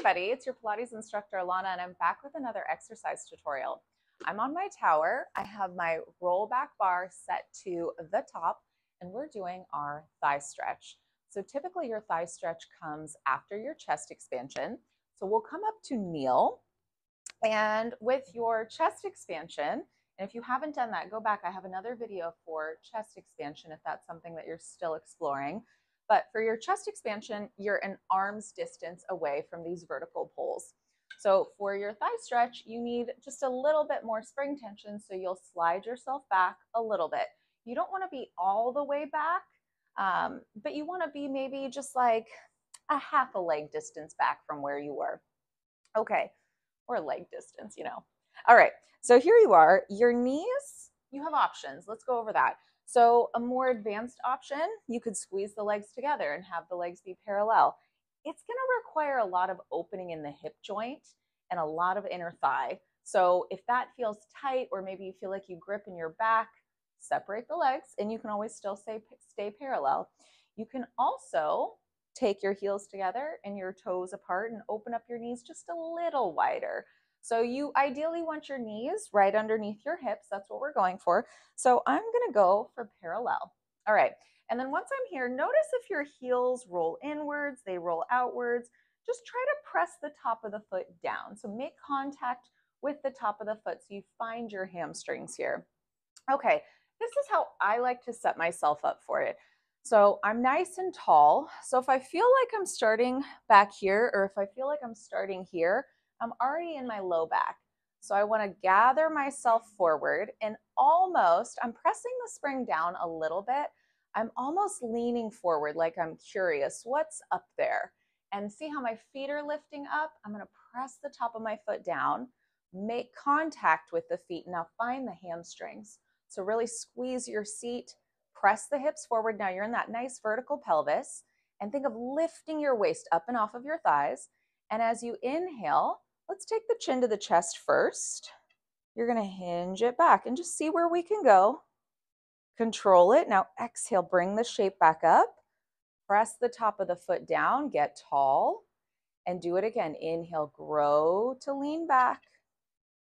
everybody, it's your Pilates instructor Alana, and I'm back with another exercise tutorial. I'm on my tower. I have my roll back bar set to the top, and we're doing our thigh stretch. So typically your thigh stretch comes after your chest expansion. So we'll come up to kneel, and with your chest expansion, and if you haven't done that, go back. I have another video for chest expansion if that's something that you're still exploring. But for your chest expansion, you're an arm's distance away from these vertical poles. So for your thigh stretch, you need just a little bit more spring tension, so you'll slide yourself back a little bit. You don't want to be all the way back, but you want to be maybe just like a half a leg distance back from where you were. Okay, or leg distance, you know. All right, so here you are. Your knees, you have options. Let's go over that. So a more advanced option, you could squeeze the legs together and have the legs be parallel. It's going to require a lot of opening in the hip joint and a lot of inner thigh. So if that feels tight, or maybe you feel like you grip in your back, separate the legs and you can always still stay parallel. You can also take your heels together and your toes apart and open up your knees just a little wider. So you ideally want your knees right underneath your hips. That's what we're going for. So I'm going to go for parallel. All right. And then once I'm here, notice if your heels roll inwards, they roll outwards. Just try to press the top of the foot down. So make contact with the top of the foot so you find your hamstrings here. Okay. This is how I like to set myself up for it. So I'm nice and tall. So if I feel like I'm starting back here, or if I feel like I'm starting here, I'm already in my low back. So I want to gather myself forward and I'm pressing the spring down a little bit. I'm almost leaning forward like I'm curious what's up there. And see how my feet are lifting up? I'm going to press the top of my foot down, make contact with the feet. Now find the hamstrings. So really squeeze your seat, press the hips forward. Now you're in that nice vertical pelvis, and think of lifting your waist up and off of your thighs. And as you inhale, let's take the chin to the chest first. You're going to hinge it back and just see where we can go. Control it. Now exhale, bring the shape back up. Press the top of the foot down, get tall, and do it again. Inhale, grow to lean back.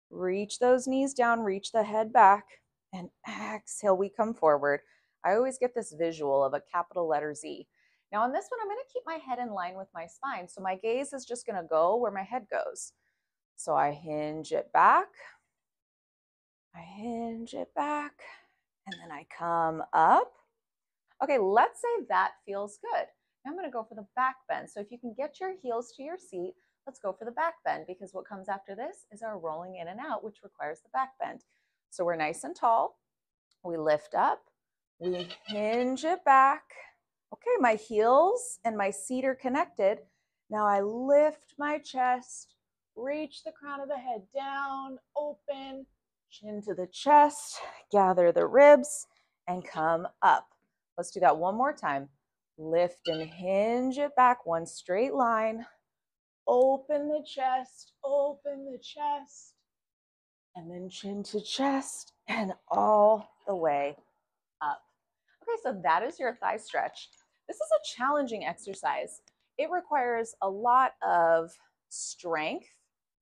Reach those knees down, reach the head back, and exhale, we come forward. I always get this visual of a capital letter Z. Now on this one, I'm going to keep my head in line with my spine. So my gaze is just going to go where my head goes. So I hinge it back, I hinge it back, and then I come up. Okay, let's say that feels good. Now I'm going to go for the back bend. So if you can get your heels to your seat, let's go for the back bend, because what comes after this is our rolling in and out, which requires the back bend. So we're nice and tall. We lift up, we hinge it back. Okay, my heels and my seat are connected. Now I lift my chest, reach the crown of the head down, open, chin to the chest, gather the ribs, and come up. Let's do that one more time. Lift and hinge it back, one straight line. Open the chest, and then chin to chest and all the way up. Okay, so that is your thigh stretch. This is a challenging exercise. It requires a lot of strength,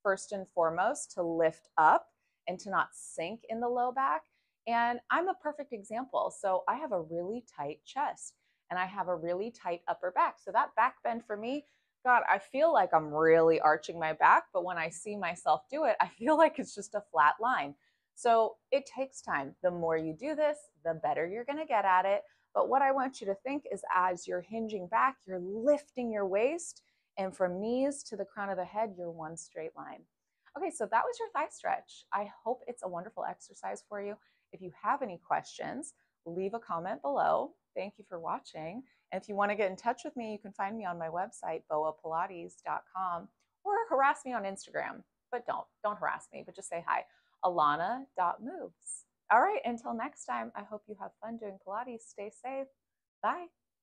first and foremost, to lift up and to not sink in the low back. And I'm a perfect example. So I have a really tight chest and I have a really tight upper back. So that back bend for me, God, I feel like I'm really arching my back, but when I see myself do it, I feel like it's just a flat line. So it takes time. The more you do this, the better you're going to get at it. But what I want you to think is, as you're hinging back, you're lifting your waist, and from knees to the crown of the head, you're one straight line. Okay, so that was your thigh stretch. I hope it's a wonderful exercise for you. If you have any questions, leave a comment below. Thank you for watching. And if you want to get in touch with me, you can find me on my website, boapilates.com, or harass me on Instagram. But don't harass me, but just say hi, alana.moves. All right, until next time, I hope you have fun doing Pilates. Stay safe. Bye.